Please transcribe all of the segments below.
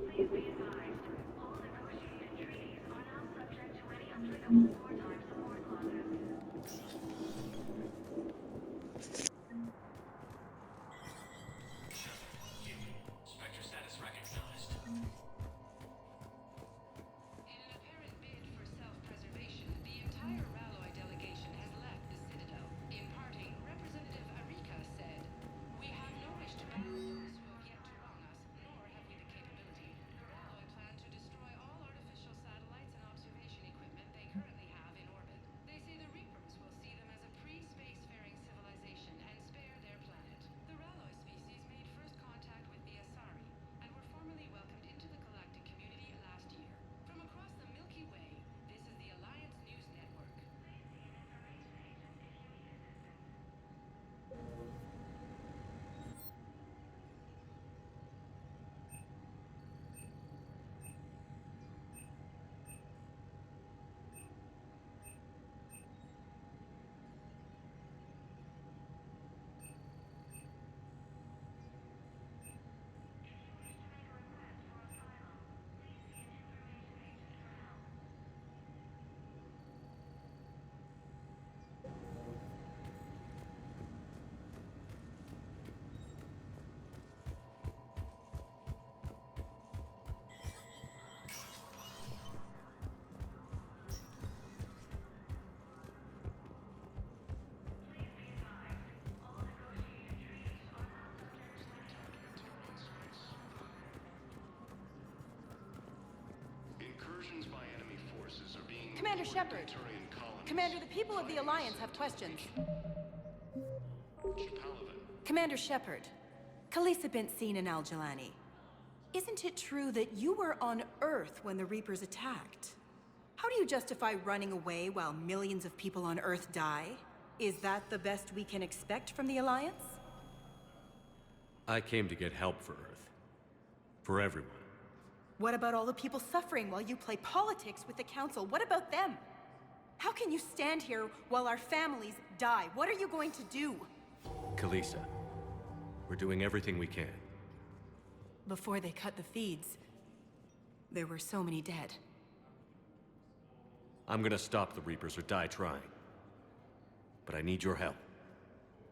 Please be advised, all negotiated treaties are now subject to any applicable wartime support clauses. Spectre status recognized. In an apparent bid for self-preservation, the entire Ralloy delegation has left the Citadel. In parting, Representative Arika said, "We have no wish to battle those who have yet to wrong us, nor have we the capability. The Ralloy plan to destroy all artificial satellites and observation equipment they currently have in orbit. They say the Reapers will see them as a pre-spacefaring civilization and spare their planet. The Ralloy species made first contact with the Asari and were formally welcomed into the galactic community last year. From across the Milky Way, this is the Alliance News Network." Incursions by enemy forces are being Commander reported Shepard. to Turian colonies. Commander, the people of the Alliance have questions. Paladin. Commander Shepard, Khaleesa bint Seen and Al-Jalani. Isn't it true that you were on Earth when the Reapers attacked? How do you justify running away while millions of people on Earth die? Is that the best we can expect from the Alliance? I came to get help for Earth. For everyone. What about all the people suffering while you play politics with the Council? What about them? How can you stand here while our families die? What are you going to do? Khaleesa, we're doing everything we can. Before they cut the feeds, there were so many dead. I'm gonna stop the Reapers or die trying. But I need your help.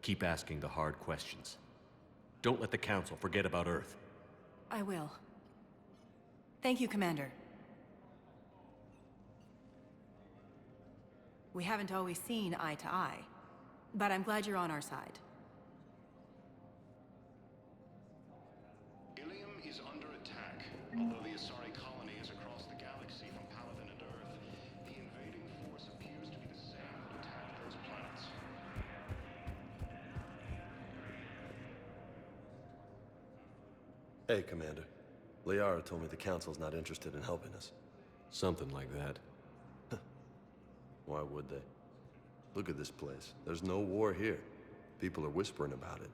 Keep asking the hard questions. Don't let the Council forget about Earth. I will. Thank you, Commander. We haven't always seen eye to eye, but I'm glad you're on our side. Ilium is under attack. Although the Asari colony is across the galaxy from Paladin and Earth, the invading force appears to be the same that attacked those planets. Hey, Commander. Liara told me the Council's not interested in helping us. Something like that. Why would they? Look at this place. There's no war here. People are whispering about it.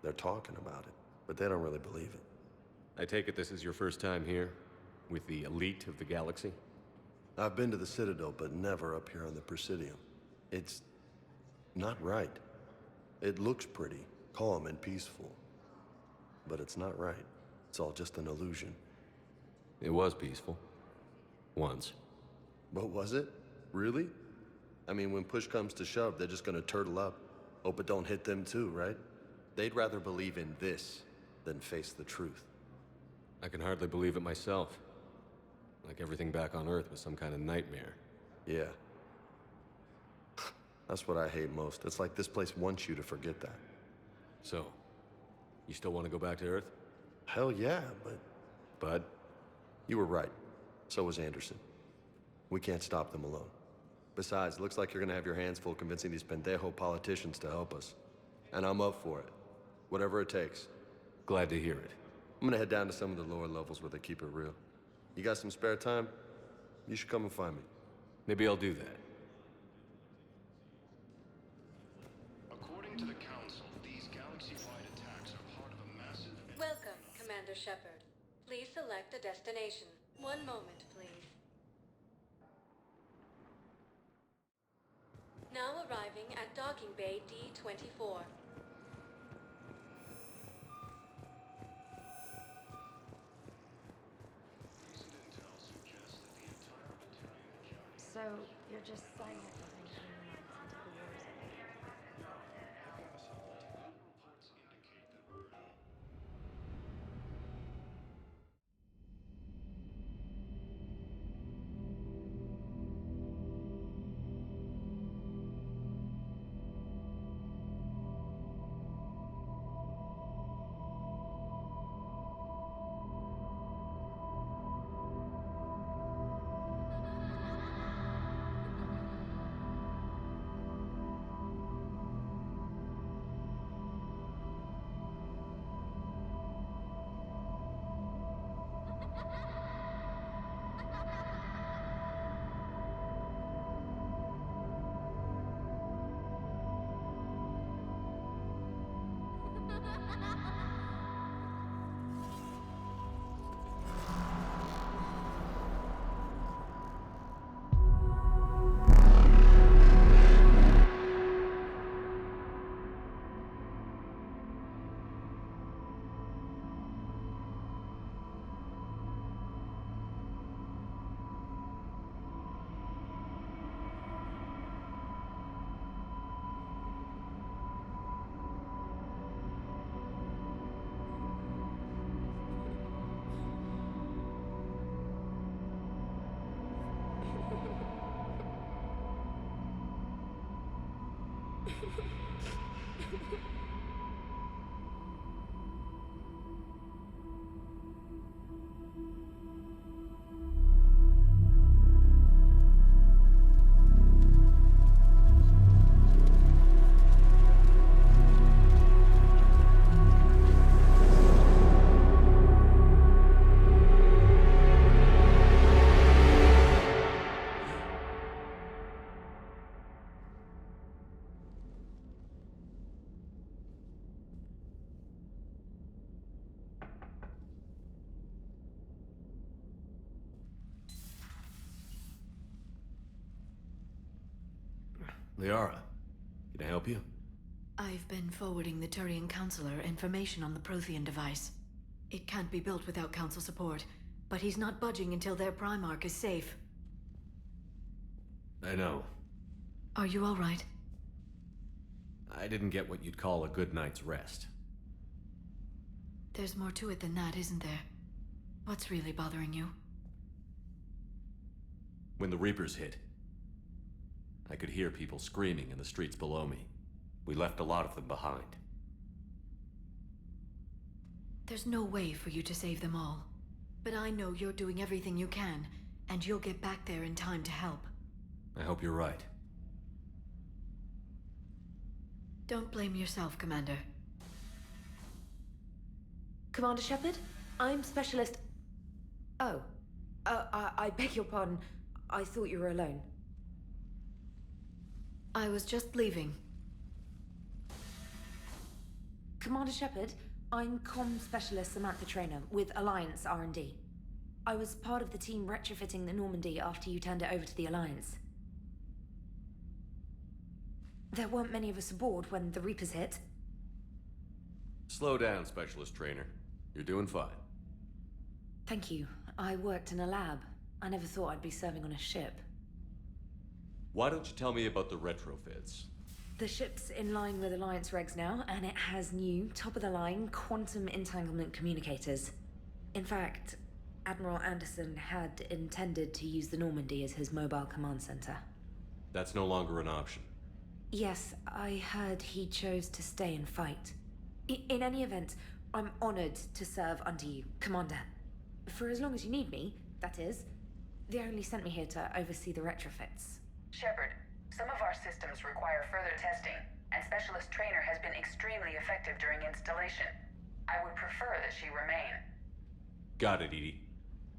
They're talking about it, but they don't really believe it. I take it this is your first time here? With the elite of the galaxy? I've been to the Citadel, but never up here on the Presidium. It's not right. It looks pretty, calm and peaceful. But it's not right. It's all just an illusion. It was peaceful. Once. But was it? Really? I mean, when push comes to shove, they're just gonna turtle up. Hope it don't hit them too, right? They'd rather believe in this than face the truth. I can hardly believe it myself. Like everything back on Earth was some kind of nightmare. Yeah. That's what I hate most. It's like this place wants you to forget that. So, you still want to go back to Earth? Hell yeah, but Bud? you were right. So was Anderson. We can't stop them alone. Besides, it looks like you're gonna have your hands full convincing these pendejo politicians to help us. And I'm up for it. Whatever it takes. Glad to hear it. I'm gonna head down to some of the lower levels where they keep it real. You got some spare time? You should come and find me. Maybe I'll do that. According to the Council, these galaxy-wide attacks are part of a massive... Welcome, Commander Shepard. Please select a destination. One moment, please. Now arriving at Docking Bay D-24. So, you're just signing up for things in the months until the war is over. Reports indicate that we're Liara, can I help you? I've been forwarding the Turian Counselor information on the Prothean device. It can't be built without Council support, but he's not budging until their Primarch is safe. I know. Are you all right? I didn't get what you'd call a good night's rest. There's more to it than that, isn't there? What's really bothering you? When the Reapers hit, I could hear people screaming in the streets below me. We left a lot of them behind. There's no way for you to save them all. But I know you're doing everything you can, and you'll get back there in time to help. I hope you're right. Don't blame yourself, Commander. Commander Shepard? I'm Specialist... Oh. I beg your pardon. I thought you were alone. I was just leaving. Commander Shepard, I'm Comm Specialist Samantha Traynor with Alliance R&D. I was part of the team retrofitting the Normandy after you turned it over to the Alliance. There weren't many of us aboard when the Reapers hit. Slow down, Specialist Trainer. You're doing fine. Thank you. I worked in a lab. I never thought I'd be serving on a ship. Why don't you tell me about the retrofits? The ship's in line with Alliance regs now, and it has new, top-of-the-line, quantum entanglement communicators. In fact, Admiral Anderson had intended to use the Normandy as his mobile command center. That's no longer an option. Yes, I heard he chose to stay and fight. In any event, I'm honored to serve under you, Commander. For as long as you need me, that is. They only sent me here to oversee the retrofits. Shepard, some of our systems require further testing, and Specialist Trainer has been extremely effective during installation. I would prefer that she remain. Got it, Edie.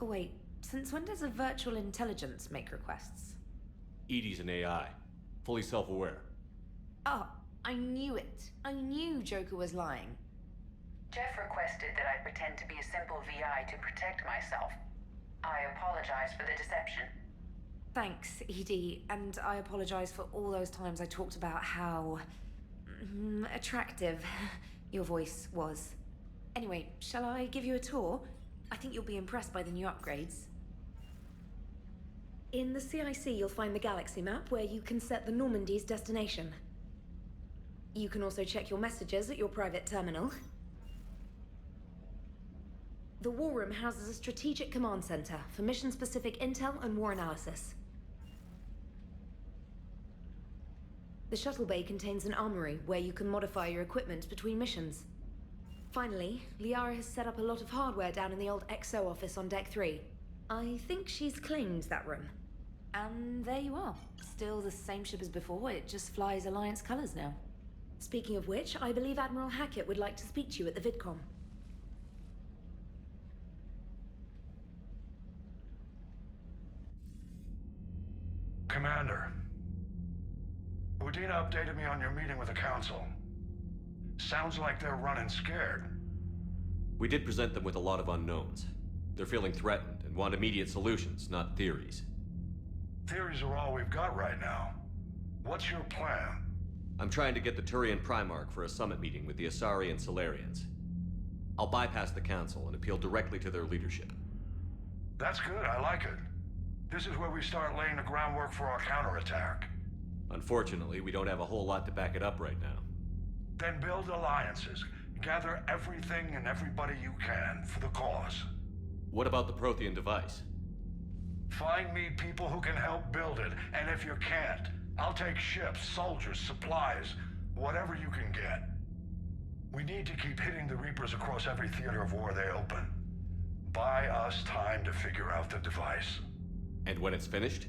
Oh, wait, since when does a virtual intelligence make requests? Edie's an AI, fully self-aware. Oh, I knew it. I knew Joker was lying. Jeff requested that I pretend to be a simple VI to protect myself. I apologize for the deception. Thanks, Edie, and I apologize for all those times I talked about how... attractive your voice was. Anyway, shall I give you a tour? I think you'll be impressed by the new upgrades. In the CIC, you'll find the galaxy map where you can set the Normandy's destination. You can also check your messages at your private terminal. The War Room houses a strategic command center for mission-specific intel and war analysis. The shuttle bay contains an armory where you can modify your equipment between missions. Finally, Liara has set up a lot of hardware down in the old XO office on Deck 3. I think she's claimed that room. And there you are. Still the same ship as before, it just flies Alliance colors now. Speaking of which, I believe Admiral Hackett would like to speak to you at the VidCom. Commander, Udina updated me on your meeting with the Council. Sounds like they're running scared. We did present them with a lot of unknowns. They're feeling threatened and want immediate solutions, not theories. Theories are all we've got right now. What's your plan? I'm trying to get the Turian Primarch for a summit meeting with the Asari and Solarians. I'll bypass the Council and appeal directly to their leadership. That's good, I like it. This is where we start laying the groundwork for our counterattack. Unfortunately, we don't have a whole lot to back it up right now. Then build alliances. Gather everything and everybody you can for the cause. What about the Prothean device? Find me people who can help build it, and if you can't, I'll take ships, soldiers, supplies, whatever you can get. We need to keep hitting the Reapers across every theater of war they open. Buy us time to figure out the device. And when it's finished?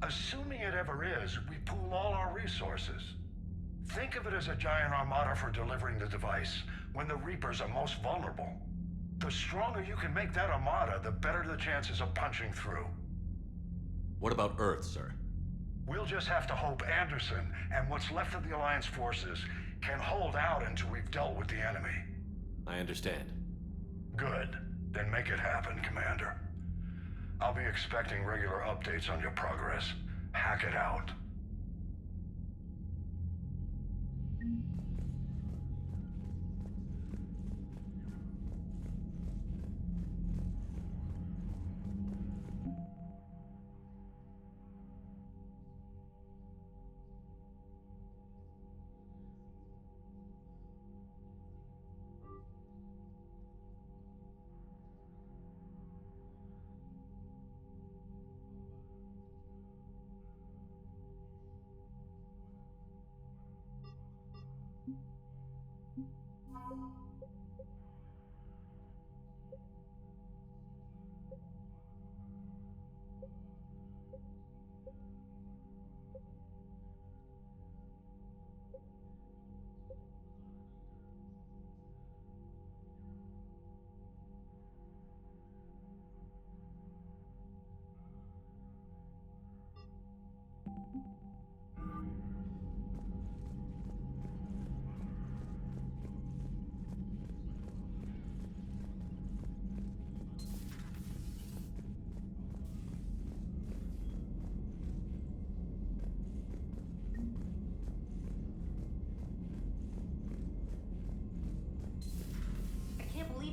Assuming it ever is, we pool all our resources. Think of it as a giant armada for delivering the device, when the Reapers are most vulnerable. The stronger you can make that armada, the better the chances of punching through. What about Earth, sir? We'll just have to hope Anderson and what's left of the Alliance forces can hold out until we've dealt with the enemy. I understand. Good. Then make it happen, Commander. I'll be expecting regular updates on your progress. Hack it out.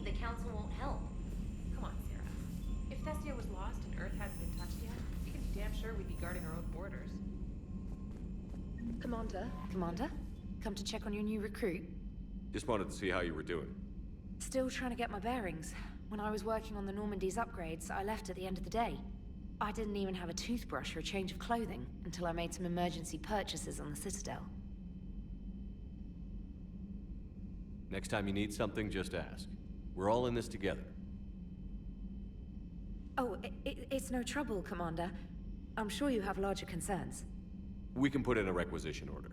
The Council won't help. Come on, Sarah. If Thessia was lost and Earth hadn't been touched yet, you can be damn sure we'd be guarding our own borders. Commander? Come to check on your new recruit? Just wanted to see how you were doing. Still trying to get my bearings. When I was working on the Normandy's upgrades, I left at the end of the day. I didn't even have a toothbrush or a change of clothing until I made some emergency purchases on the Citadel. Next time you need something, just ask. We're all in this together. Oh, it's no trouble, Commander. I'm sure you have larger concerns. We can put in a requisition order.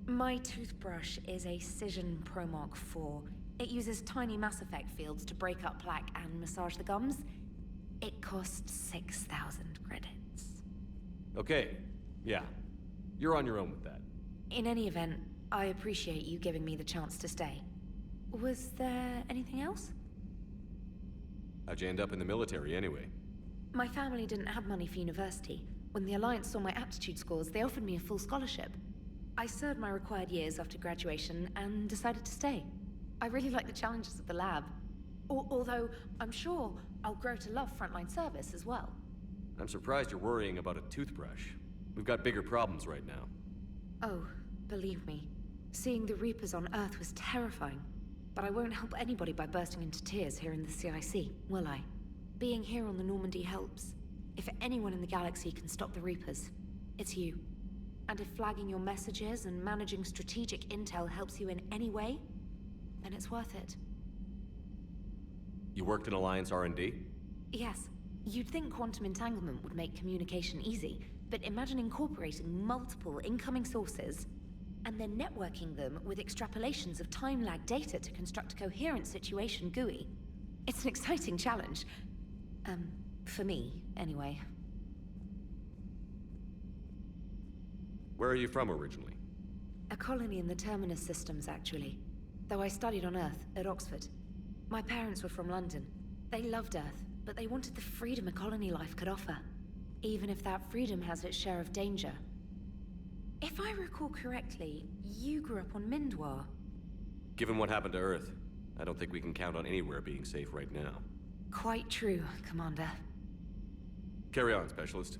My toothbrush is a Cision Pro Mark IV. It uses tiny Mass Effect fields to break up plaque and massage the gums. It costs 6,000 credits. Okay, yeah. You're on your own with that. In any event, I appreciate you giving me the chance to stay. Was there anything else? How'd you end up in the military anyway? My family didn't have money for university. When the Alliance saw my aptitude scores, they offered me a full scholarship. I served my required years after graduation and decided to stay. I really like the challenges of the lab. Although, I'm sure I'll grow to love frontline service as well. I'm surprised you're worrying about a toothbrush. We've got bigger problems right now. Oh, believe me, seeing the Reapers on Earth was terrifying. But I won't help anybody by bursting into tears here in the CIC, will I? Being here on the Normandy helps. If anyone in the galaxy can stop the Reapers, it's you. And if flagging your messages and managing strategic intel helps you in any way, then it's worth it. You worked in Alliance R&D? Yes. You'd think quantum entanglement would make communication easy, but imagine incorporating multiple incoming sources and then networking them with extrapolations of time-lag data to construct a coherent situation GUI. It's an exciting challenge. For me, anyway. Where are you from originally? A colony in the Terminus systems, actually. Though I studied on Earth, at Oxford. My parents were from London. They loved Earth, but they wanted the freedom a colony life could offer. Even if that freedom has its share of danger. If I recall correctly, you grew up on Mindwar. Given what happened to Earth, I don't think we can count on anywhere being safe right now. Quite true, Commander. Carry on, Specialist.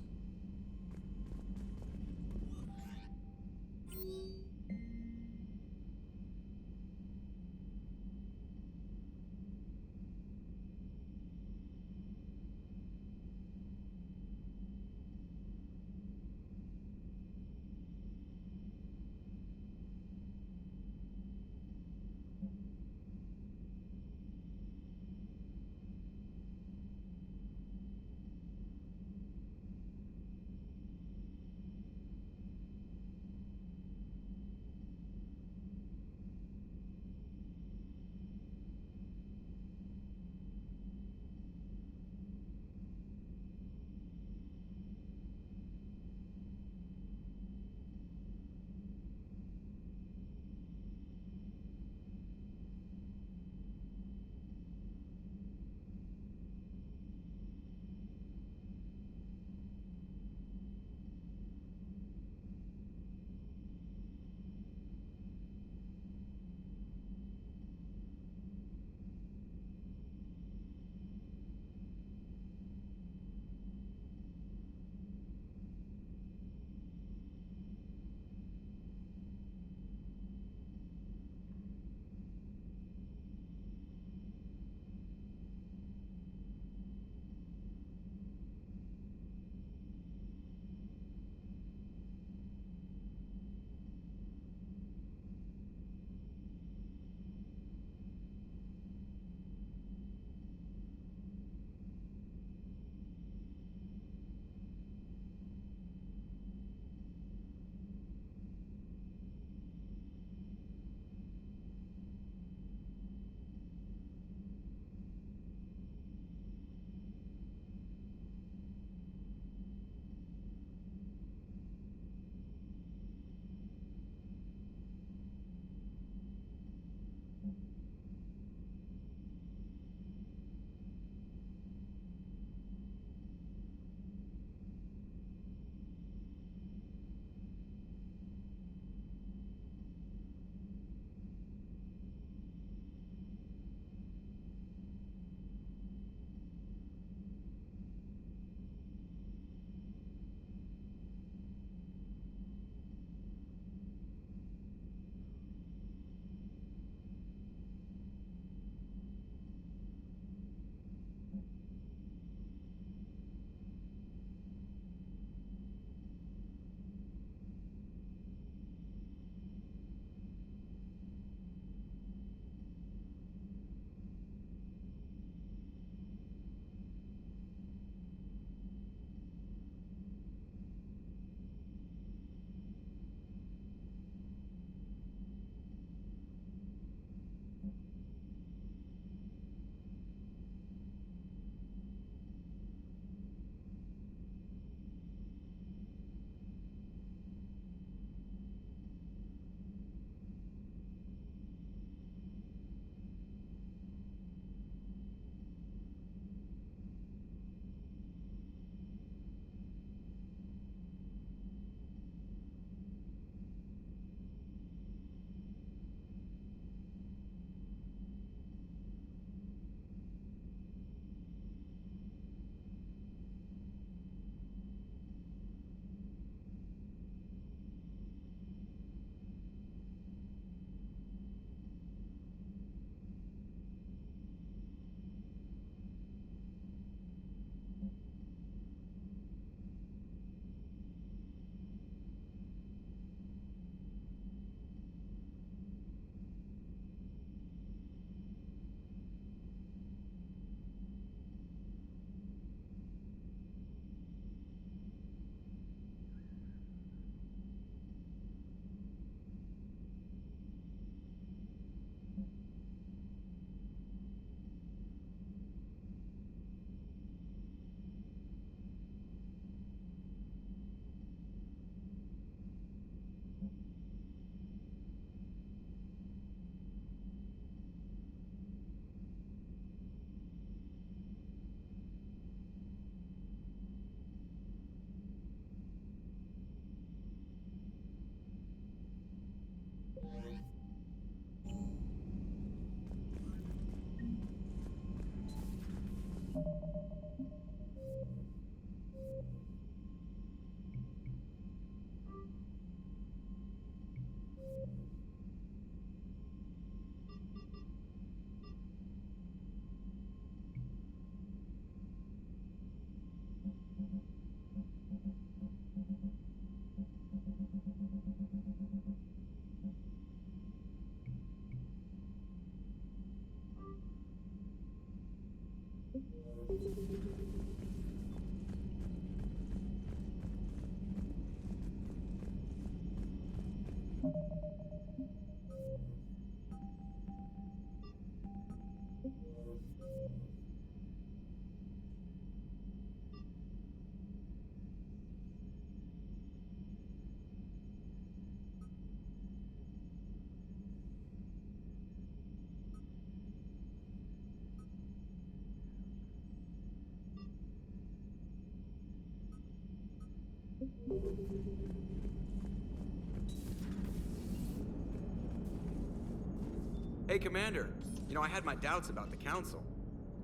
Hey, Commander. You know, I had my doubts about the Council.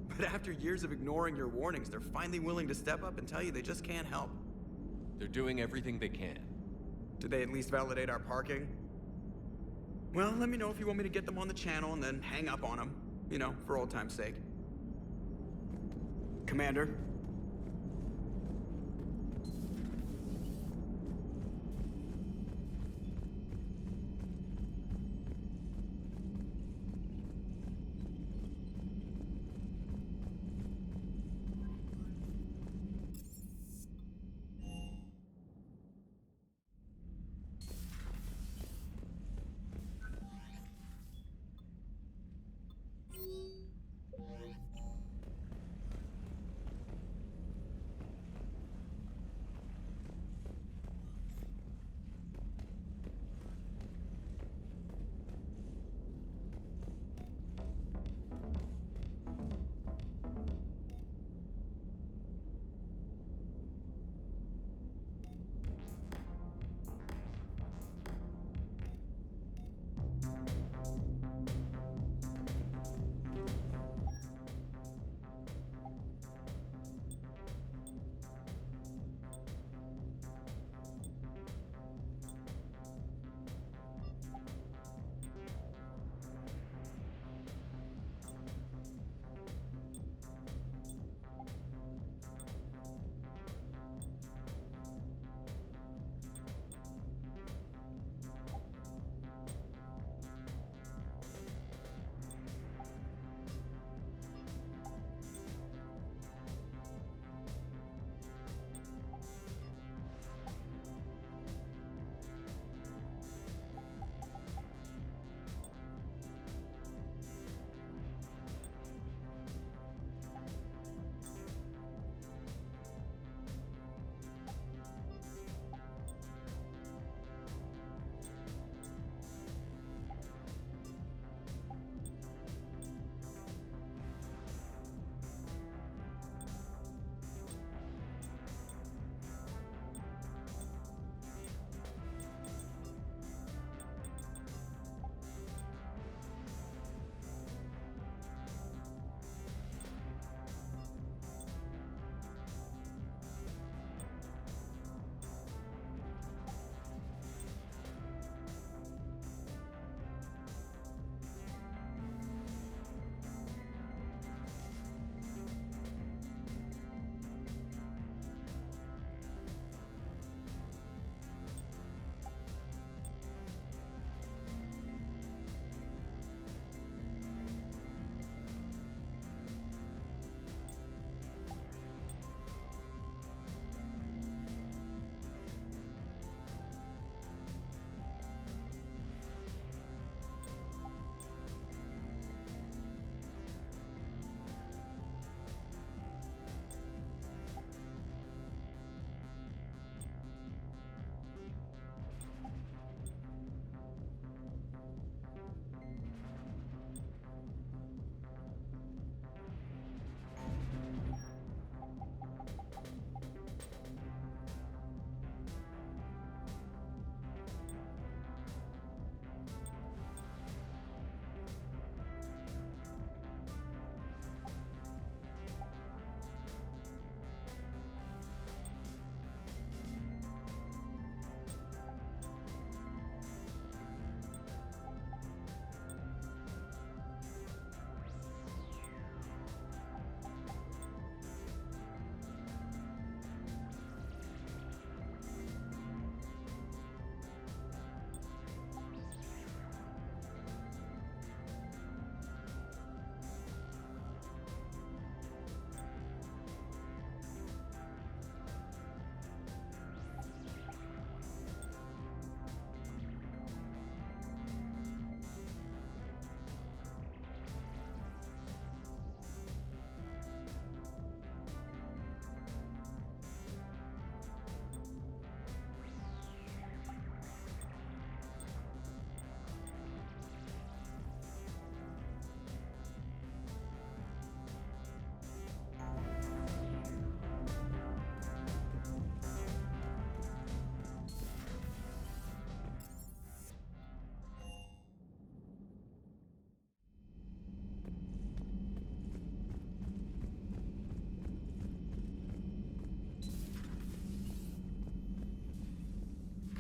But after years of ignoring your warnings, they're finally willing to step up and tell you they just can't help. They're doing everything they can. Did they at least validate our parking? Well, let me know if you want me to get them on the channel and then hang up on them. You know, for old time's sake. Commander?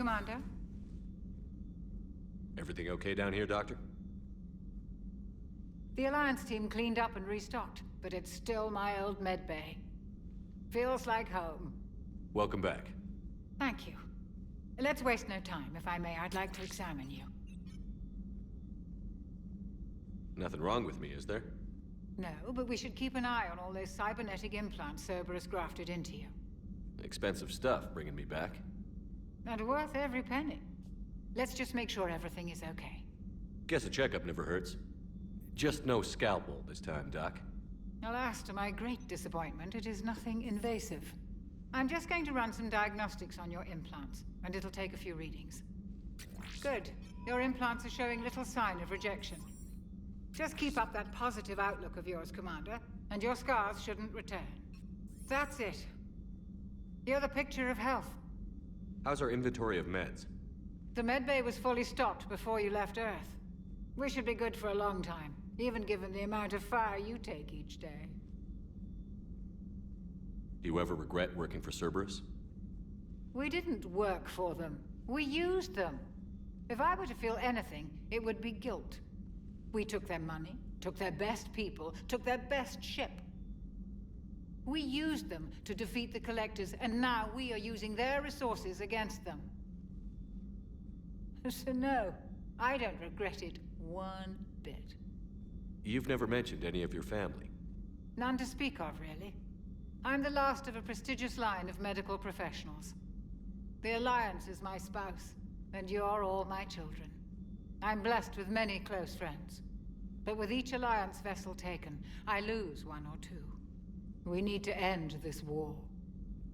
Commander? Everything okay down here, Doctor? The Alliance team cleaned up and restocked, but it's still my old medbay. Feels like home. Welcome back. Thank you. Let's waste no time. If I may, I'd like to examine you. Nothing wrong with me, is there? No, but we should keep an eye on all those cybernetic implants Cerberus grafted into you. Expensive stuff bringing me back. And worth every penny. Let's just make sure everything is okay. Guess a checkup never hurts. Just no scalpel this time, Doc. Alas, to my great disappointment, it is nothing invasive. I'm just going to run some diagnostics on your implants, and it'll take a few readings. Good. Your implants are showing little sign of rejection. Just keep up that positive outlook of yours, Commander, and your scars shouldn't return. That's it. You're the picture of health. How's our inventory of meds? The medbay was fully stocked before you left Earth. We should be good for a long time, even given the amount of fire you take each day. Do you ever regret working for Cerberus? We didn't work for them. We used them. If I were to feel anything, it would be guilt. We took their money, took their best people, took their best ship. We used them to defeat the Collectors, and now we are using their resources against them. So no, I don't regret it one bit. You've never mentioned any of your family. None to speak of, really. I'm the last of a prestigious line of medical professionals. The Alliance is my spouse, and you're all my children. I'm blessed with many close friends. But with each Alliance vessel taken, I lose one or two. We need to end this war.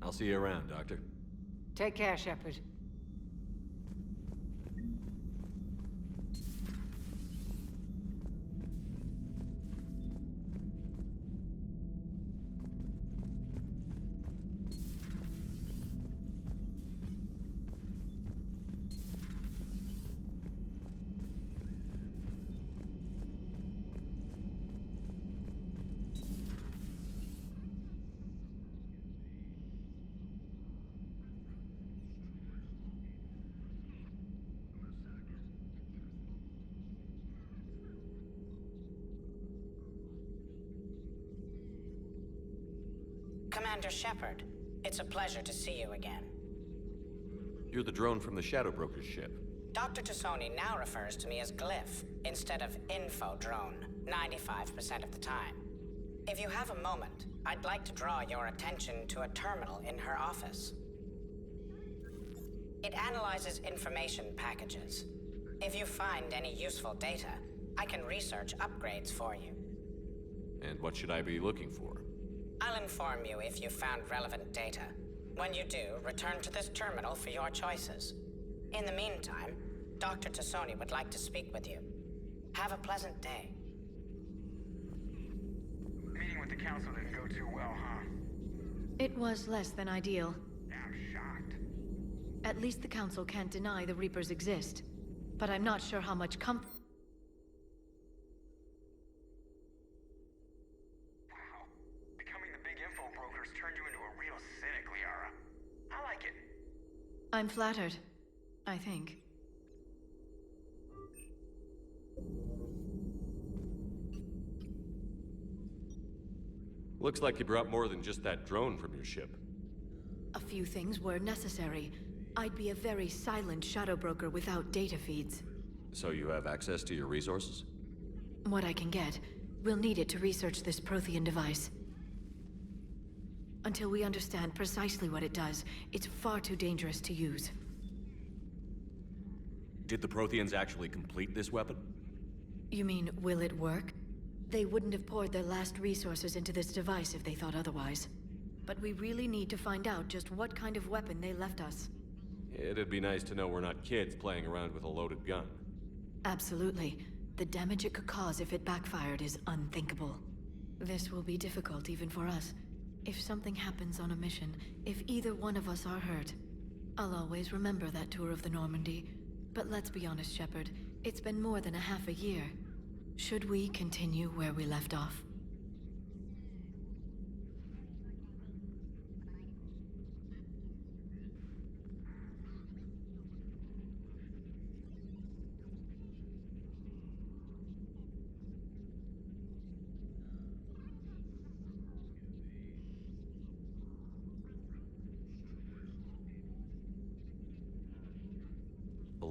I'll see you around, Doctor. Take care, Shepard. Commander Shepard, it's a pleasure to see you again. You're the drone from the Shadow Broker's ship. Dr. Tassoni now refers to me as Glyph instead of Info Drone, 95% of the time. If you have a moment, I'd like to draw your attention to a terminal in her office. It analyzes information packages. If you find any useful data, I can research upgrades for you. And what should I be looking for? I'll inform you if you found relevant data. When you do, return to this terminal for your choices. In the meantime, Dr. Tassoni would like to speak with you. Have a pleasant day. Meeting with the council didn't go too well, huh? It was less than ideal. I'm shocked. At least the council can't deny the Reapers exist. But I'm not sure how much comfort. I'm flattered, I think. Looks like you brought more than just that drone from your ship. A few things were necessary. I'd be a very silent shadow broker without data feeds. So you have access to your resources? What I can get. We'll need it to research this Prothean device. Until we understand precisely what it does, it's far too dangerous to use. Did the Protheans actually complete this weapon? You mean, will it work? They wouldn't have poured their last resources into this device if they thought otherwise. But we really need to find out just what kind of weapon they left us. It'd be nice to know we're not kids playing around with a loaded gun. Absolutely. The damage it could cause if it backfired is unthinkable. This will be difficult even for us. If something happens on a mission, if either one of us are hurt, I'll always remember that tour of the Normandy. But let's be honest, Shepard, it's been more than a half a year. Should we continue where we left off?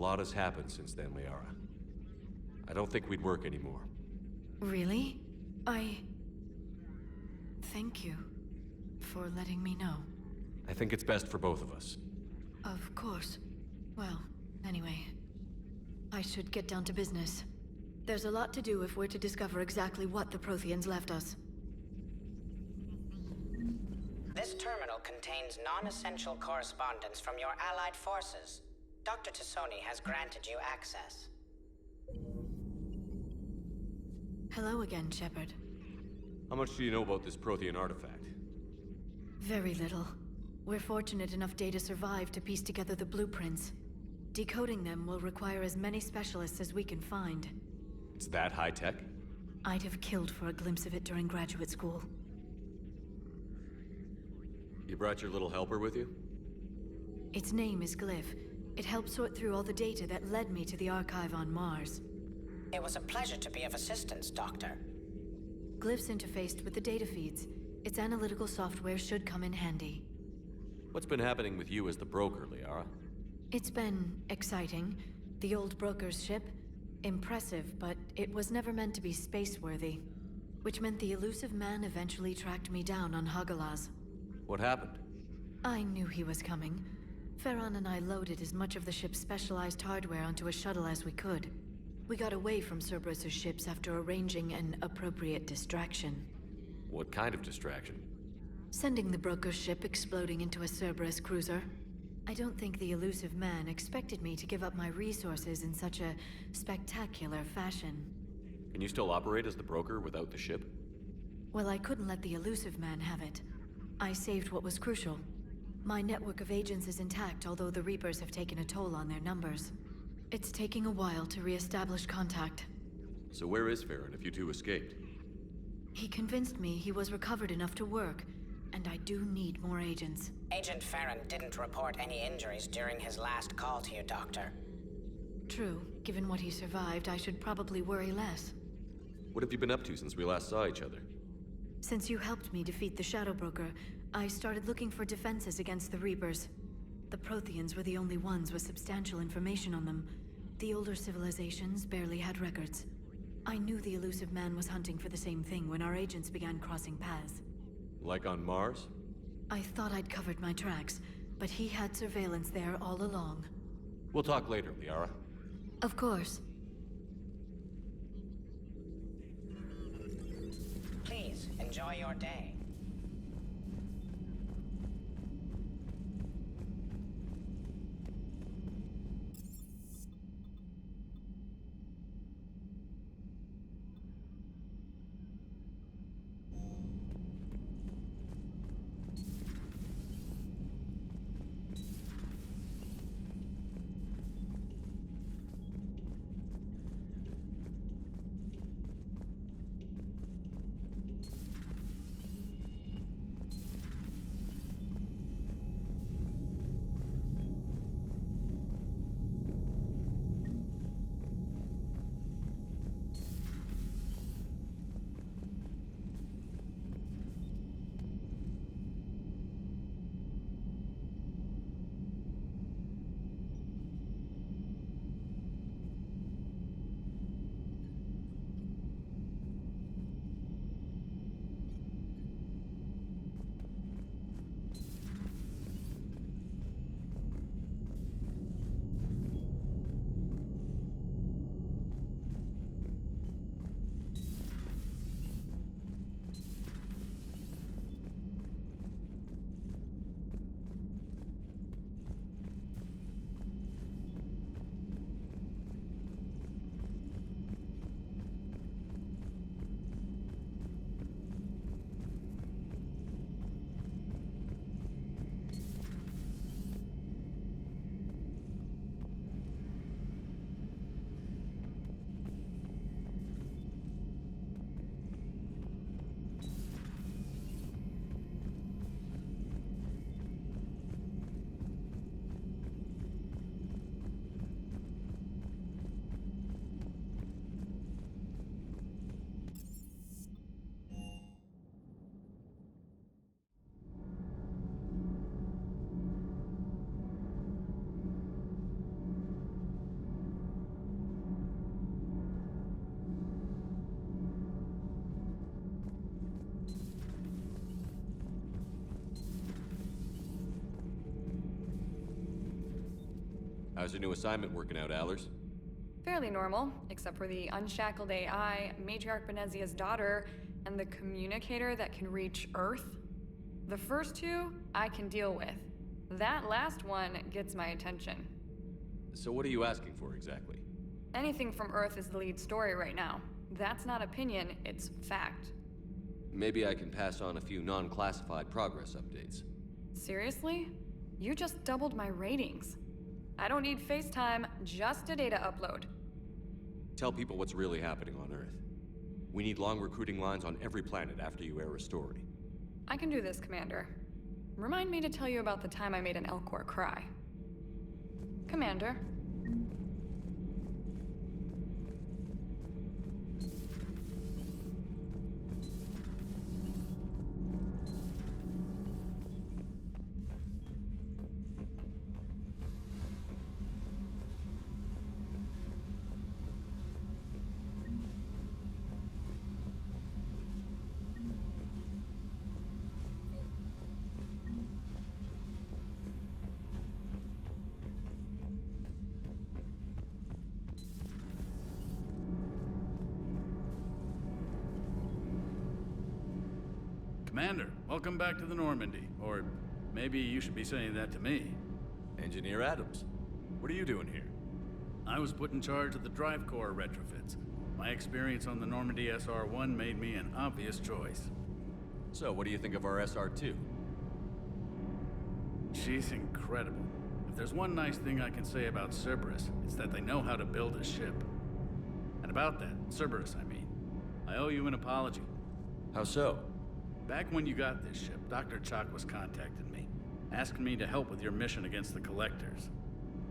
lot has happened since then, Liara. I don't think we'd work anymore. Really? Thank you for letting me know. I think it's best for both of us. Of course. Well, anyway, I should get down to business. There's a lot to do if we're to discover exactly what the Protheans left us. This terminal contains non-essential correspondence from your allied forces. Dr. Tassoni has granted you access. Hello again, Shepard. How much do you know about this Prothean artifact? Very little. We're fortunate enough Data survived to piece together the blueprints. Decoding them will require as many specialists as we can find. It's that high-tech? I'd have killed for a glimpse of it during graduate school. You brought your little helper with you? Its name is Glyph. It helped sort through all the data that led me to the archive on Mars. It was a pleasure to be of assistance, Doctor. Glyph's interfaced with the data feeds. Its analytical software should come in handy. What's been happening with you as the broker, Liara? It's been exciting. The old broker's ship? Impressive, but it was never meant to be space-worthy. Which meant the elusive man eventually tracked me down on Hagalaz. What happened? I knew he was coming. Farron and I loaded as much of the ship's specialized hardware onto a shuttle as we could. We got away from Cerberus' ships after arranging an appropriate distraction. What kind of distraction? Sending the broker's ship exploding into a Cerberus cruiser. I don't think the elusive man expected me to give up my resources in such a spectacular fashion. Can you still operate as the broker without the ship? Well, I couldn't let the elusive man have it. I saved what was crucial. My network of agents is intact, although the Reapers have taken a toll on their numbers. It's taking a while to re-establish contact. So where is Farron if you two escaped? He convinced me he was recovered enough to work, and I do need more agents. Agent Farron didn't report any injuries during his last call to you, Doctor. True. Given what he survived, I should probably worry less. What have you been up to since we last saw each other? Since you helped me defeat the Shadow Broker, I started looking for defenses against the Reapers. The Protheans were the only ones with substantial information on them. The older civilizations barely had records. I knew the elusive man was hunting for the same thing when our agents began crossing paths. Like on Mars? I thought I'd covered my tracks, but he had surveillance there all along. We'll talk later, Liara. Of course. Please, enjoy your day. How's your new assignment working out, Allers? Fairly normal, except for the unshackled AI, Matriarch Benezia's daughter, and the communicator that can reach Earth. The first two, I can deal with. That last one gets my attention. So what are you asking for exactly? Anything from Earth is the lead story right now. That's not opinion, it's fact. Maybe I can pass on a few non-classified progress updates. Seriously? You just doubled my ratings. I don't need FaceTime, just a data upload. Tell people what's really happening on Earth. We need long recruiting lines on every planet after you air a story. I can do this, Commander. Remind me to tell you about the time I made an Elcor cry. Commander. Commander, welcome back to the Normandy. Or maybe you should be saying that to me. Engineer Adams, what are you doing here? I was put in charge of the drive core retrofits. My experience on the Normandy SR-1 made me an obvious choice. So, what do you think of our SR-2? She's incredible. If there's one nice thing I can say about Cerberus, it's that they know how to build a ship. And about that, Cerberus, I mean, I owe you an apology. How so? Back when you got this ship, Dr. Chalk was contacting me, asking me to help with your mission against the Collectors.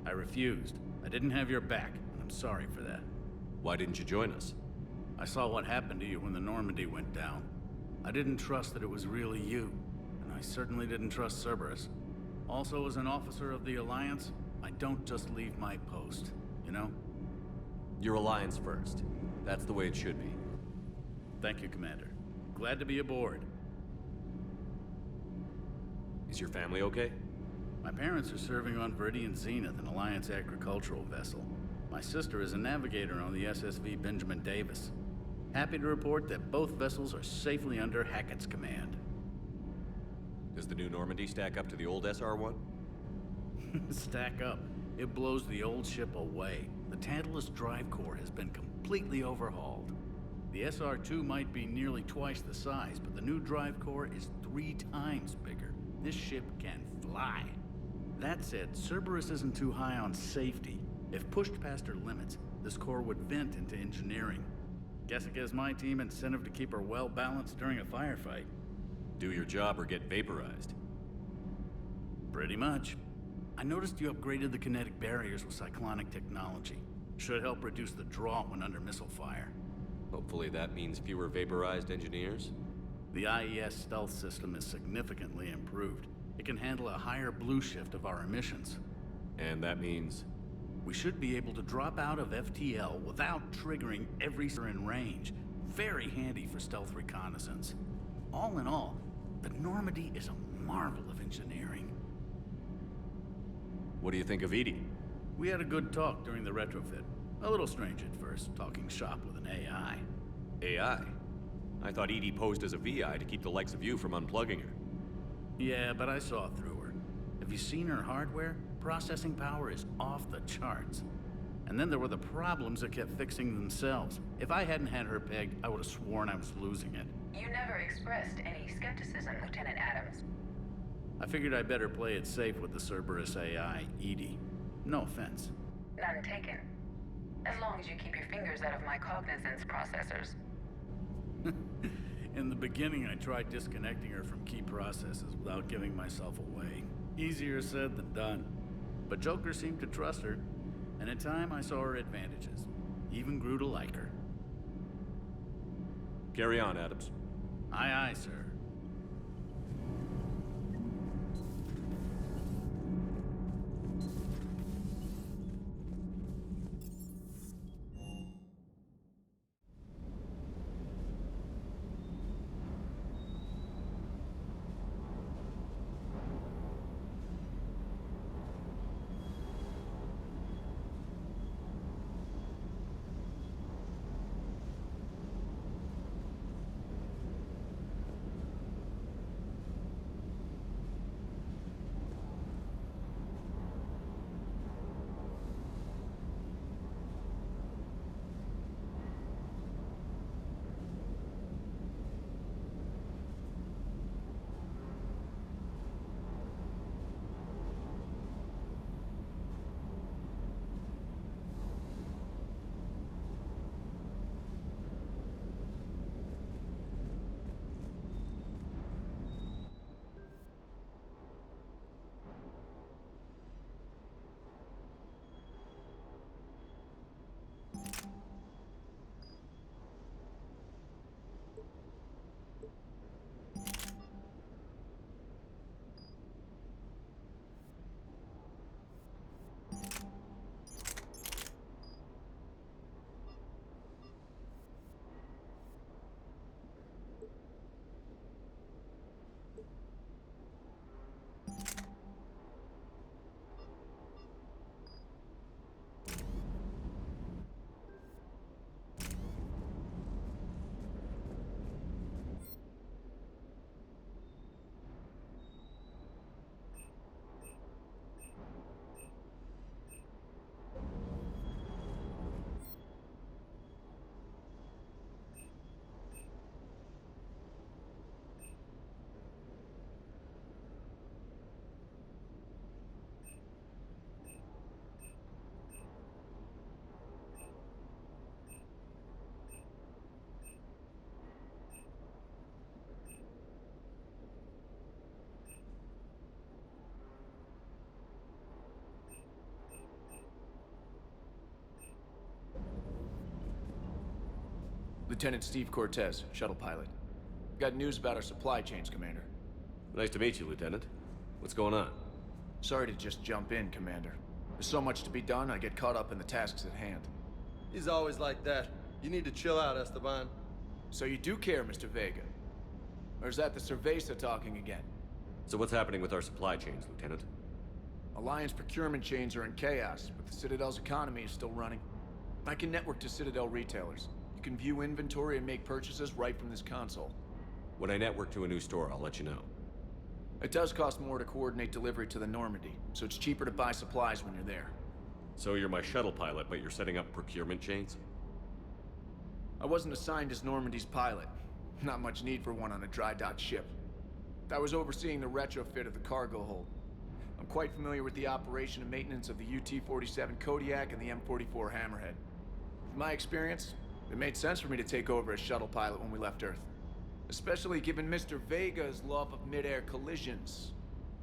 I refused. I didn't have your back, and I'm sorry for that. Why didn't you join us? I saw what happened to you when the Normandy went down. I didn't trust that it was really you, and I certainly didn't trust Cerberus. Also, as an officer of the Alliance, I don't just leave my post, you know? Your Alliance first. That's the way it should be. Thank you, Commander. Glad to be aboard. Is your family okay? My parents are serving on Viridian Zenith, an Alliance agricultural vessel. My sister is a navigator on the SSV Benjamin Davis. Happy to report that both vessels are safely under Hackett's command. Does the new Normandy stack up to the old SR-1? Stack up. It blows the old ship away. The Tantalus drive core has been completely overhauled. The SR-2 might be nearly twice the size, but the new drive core is 3 times bigger. This ship can fly. That said, Cerberus isn't too high on safety. If pushed past her limits, this core would vent into engineering. Guess it gives my team incentive to keep her well-balanced during a firefight. Do your job or get vaporized. Pretty much. I noticed you upgraded the kinetic barriers with cyclonic technology. Should help reduce the draw when under missile fire. Hopefully that means fewer vaporized engineers? The IES stealth system is significantly improved. It can handle a higher blue shift of our emissions. And that means? We should be able to drop out of FTL without triggering every sensor in range. Very handy for stealth reconnaissance. All in all, the Normandy is a marvel of engineering. What do you think of Edie? We had a good talk during the retrofit. A little strange at first, talking shop with an AI. AI? I thought Edie posed as a VI to keep the likes of you from unplugging her. Yeah, but I saw through her. Have you seen her hardware? Processing power is off the charts. And then there were the problems that kept fixing themselves. If I hadn't had her pegged, I would have sworn I was losing it. You never expressed any skepticism, Lieutenant Adams. I figured I'd better play it safe with the Cerberus AI, Edie. No offense. None taken. As long as you keep your fingers out of my cognizance processors. In the beginning, I tried disconnecting her from key processes without giving myself away. Easier said than done. But Joker seemed to trust her, and in time I saw her advantages. Even grew to like her. Carry on, Adams. Aye, aye, sir. Lieutenant Steve Cortez, shuttle pilot. Got news about our supply chains, Commander. Nice to meet you, Lieutenant. What's going on? Sorry to just jump in, Commander. There's so much to be done, I get caught up in the tasks at hand. He's always like that. You need to chill out, Esteban. So you do care, Mr. Vega? Or is that the Cerveza talking again? So what's happening with our supply chains, Lieutenant? Alliance procurement chains are in chaos, but the Citadel's economy is still running. I can network to Citadel retailers. You can view inventory and make purchases right from this console. When I network to a new store, I'll let you know. It does cost more to coordinate delivery to the Normandy, so it's cheaper to buy supplies when you're there. So you're my shuttle pilot, but you're setting up procurement chains? I wasn't assigned as Normandy's pilot. Not much need for one on a dry dock ship. I was overseeing the retrofit of the cargo hold. I'm quite familiar with the operation and maintenance of the UT-47 Kodiak and the M44 Hammerhead. From my experience, it made sense for me to take over as shuttle pilot when we left Earth. Especially given Mr. Vega's love of mid-air collisions.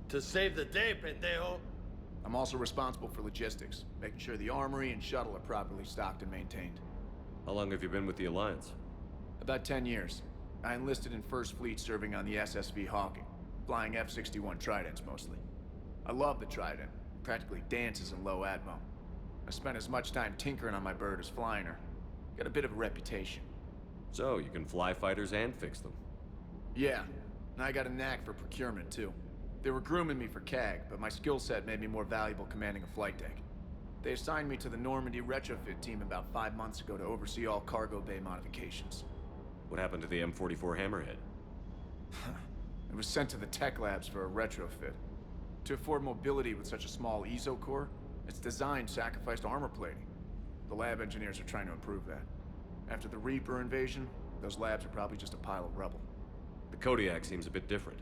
To save the day, pendejo. I'm also responsible for logistics, making sure the armory and shuttle are properly stocked and maintained. How long have you been with the Alliance? About 10 years. I enlisted in First Fleet serving on the SSV Hawking, flying F-61 Tridents mostly. I love the Trident, practically dances in low atmo. I spent as much time tinkering on my bird as flying her. Got a bit of a reputation. So, you can fly fighters and fix them? Yeah, and I got a knack for procurement too. They were grooming me for CAG, but my skill set made me more valuable commanding a flight deck. They assigned me to the Normandy retrofit team about 5 months ago to oversee all cargo bay modifications. What happened to the M44 Hammerhead? It was sent to the tech labs for a retrofit. To afford mobility with such a small ESO core, its design sacrificed armor plating. The lab engineers are trying to improve that. After the Reaper invasion, those labs are probably just a pile of rubble. The Kodiak seems a bit different.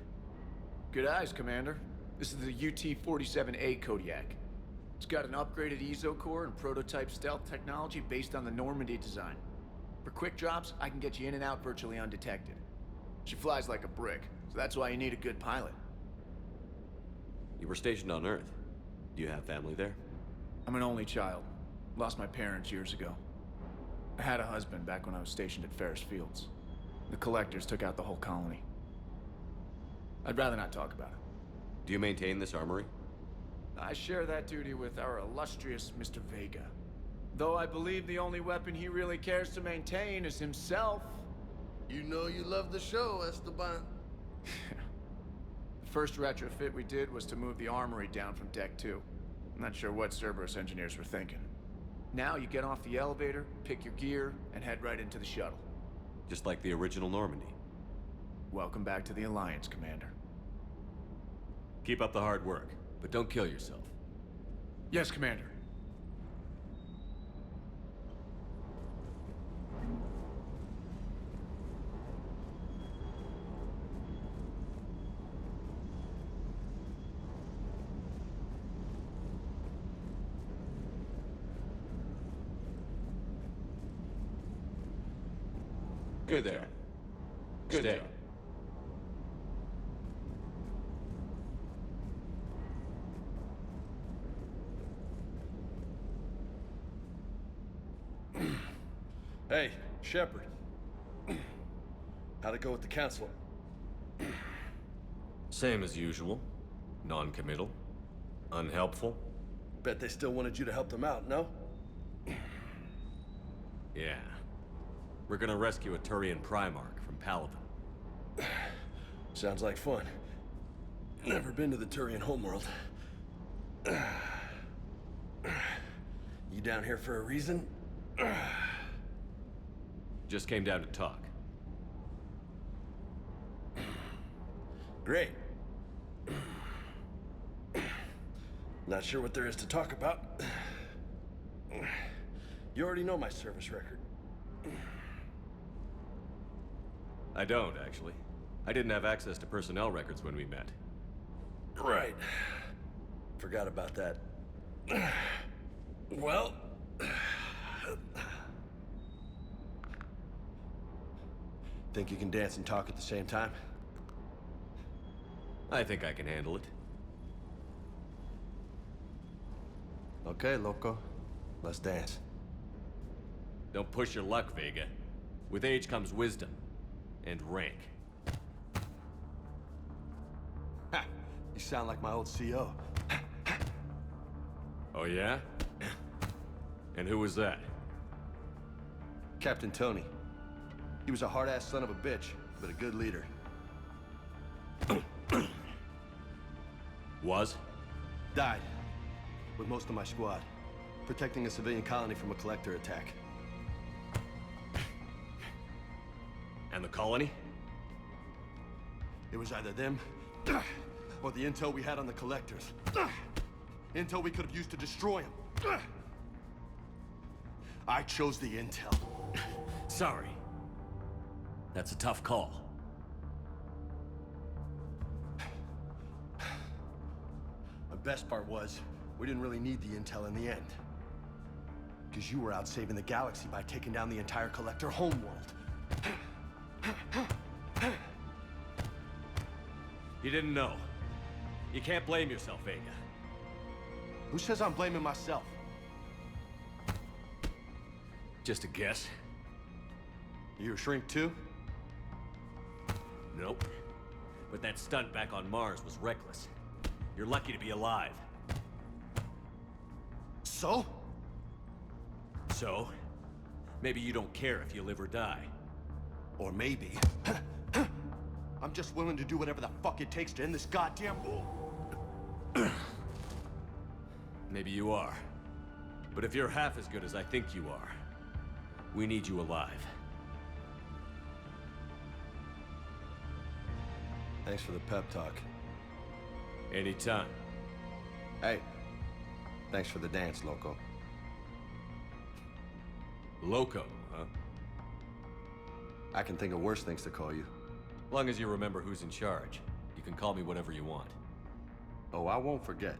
Good eyes, Commander. This is the UT-47A Kodiak. It's got an upgraded ESO core and prototype stealth technology based on the Normandy design. For quick drops, I can get you in and out virtually undetected. She flies like a brick, so that's why you need a good pilot. You were stationed on Earth. Do you have family there? I'm an only child. Lost my parents years ago. I had a husband back when I was stationed at Ferris Fields. The collectors took out the whole colony. I'd rather not talk about it. Do you maintain this armory? I share that duty with our illustrious Mr. Vega. Though I believe the only weapon he really cares to maintain is himself. You know you love the show, Esteban. The first retrofit we did was to move the armory down from Deck 2. I'm not sure what Cerberus engineers were thinking. Now you get off the elevator, pick your gear, and head right into the shuttle. Just like the original Normandy. Welcome back to the Alliance, Commander. Keep up the hard work, but don't kill yourself. Yes, Commander. Good there. Good there. Hey, Shepard. How'd it go with the council? Same as usual. Non-committal. Unhelpful. Bet they still wanted you to help them out, no? Yeah. We're gonna rescue a Turian Primarch from Paladin. Sounds like fun. Never been to the Turian homeworld. You down here for a reason? Just came down to talk. Great. Not sure what there is to talk about. You already know my service record. I don't, actually. I didn't have access to personnel records when we met. Right. Forgot about that. Well... Think you can dance and talk at the same time? I think I can handle it. Okay, loco. Let's dance. Don't push your luck, Vega. With age comes wisdom. And rank. Ha! You sound like my old CO. Oh yeah? And who was that? Captain Tony. He was a hard-ass son of a bitch, but a good leader. Was? Died. With most of my squad. Protecting a civilian colony from a collector attack. And the colony? It was either them, or the intel we had on the collectors. Intel we could have used to destroy them. I chose the intel. Sorry. That's a tough call. The best part was, we didn't really need the intel in the end. Because you were out saving the galaxy by taking down the entire collector homeworld. You didn't know. You can't blame yourself, Vega. Who says I'm blaming myself? Just a guess. You a shrink too? Nope. But that stunt back on Mars was reckless. You're lucky to be alive. So? So? Maybe you don't care if you live or die. Or maybe... I'm just willing to do whatever the fuck it takes to end this goddamn war. Maybe you are. But if you're half as good as I think you are, we need you alive. Thanks for the pep talk. Anytime. Hey, thanks for the dance, Loco. Loco, huh? I can think of worse things to call you. Long as you remember who's in charge, you can call me whatever you want. Oh, I won't forget.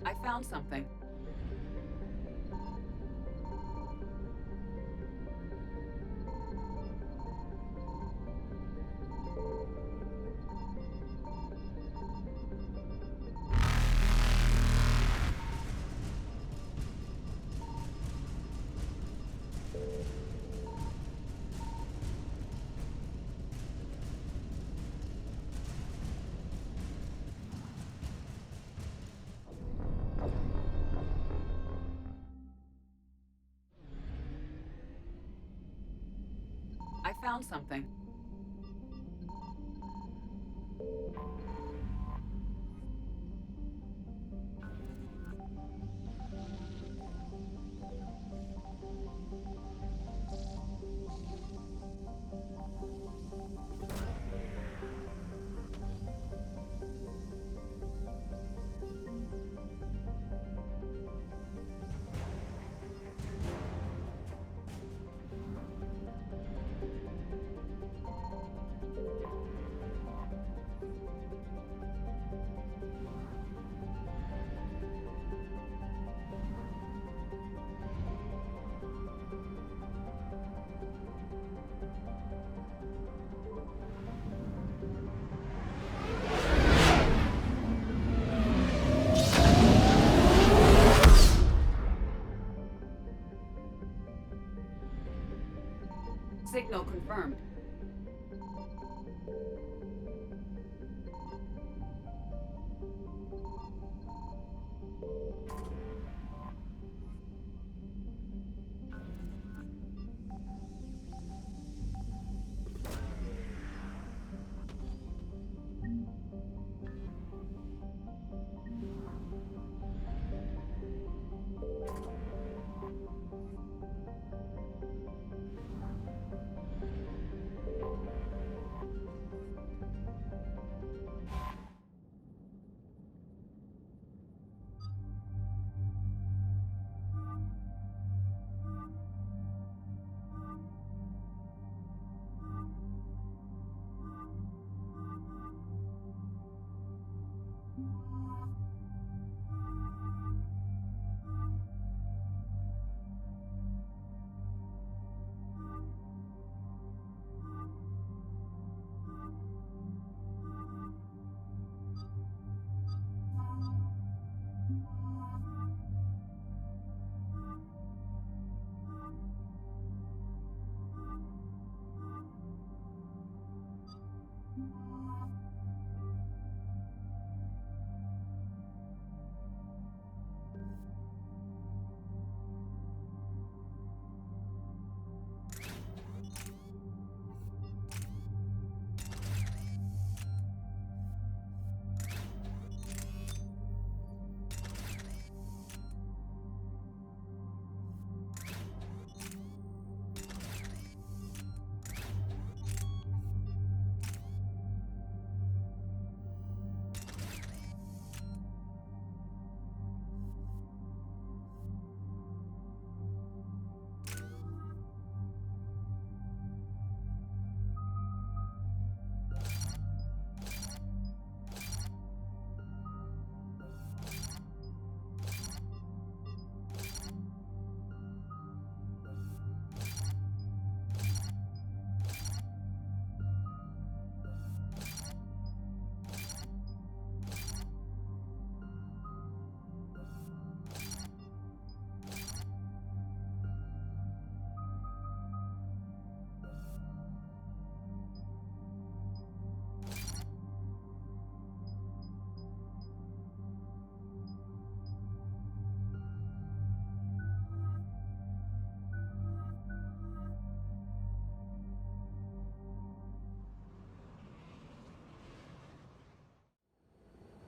I found something. found something. Signal confirmed.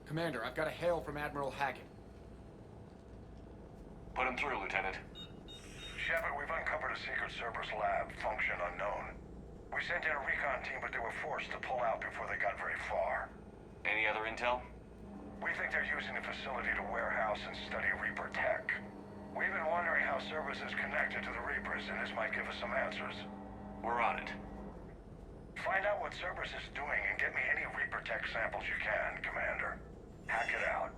Commander, I've got a hail from Admiral Hackett. Put him through, Lieutenant. Shepard, we've uncovered a secret Cerberus lab, function unknown. We sent in a recon team, but they were forced to pull out before they got very far. Any other intel? We think they're using the facility to warehouse and study Reaper tech. We've been wondering how Cerberus is connected to the Reapers, and this might give us some answers. We're on it. Find out what Cerberus is doing and get me any Reaper tech samples you can, Commander. Hack it out.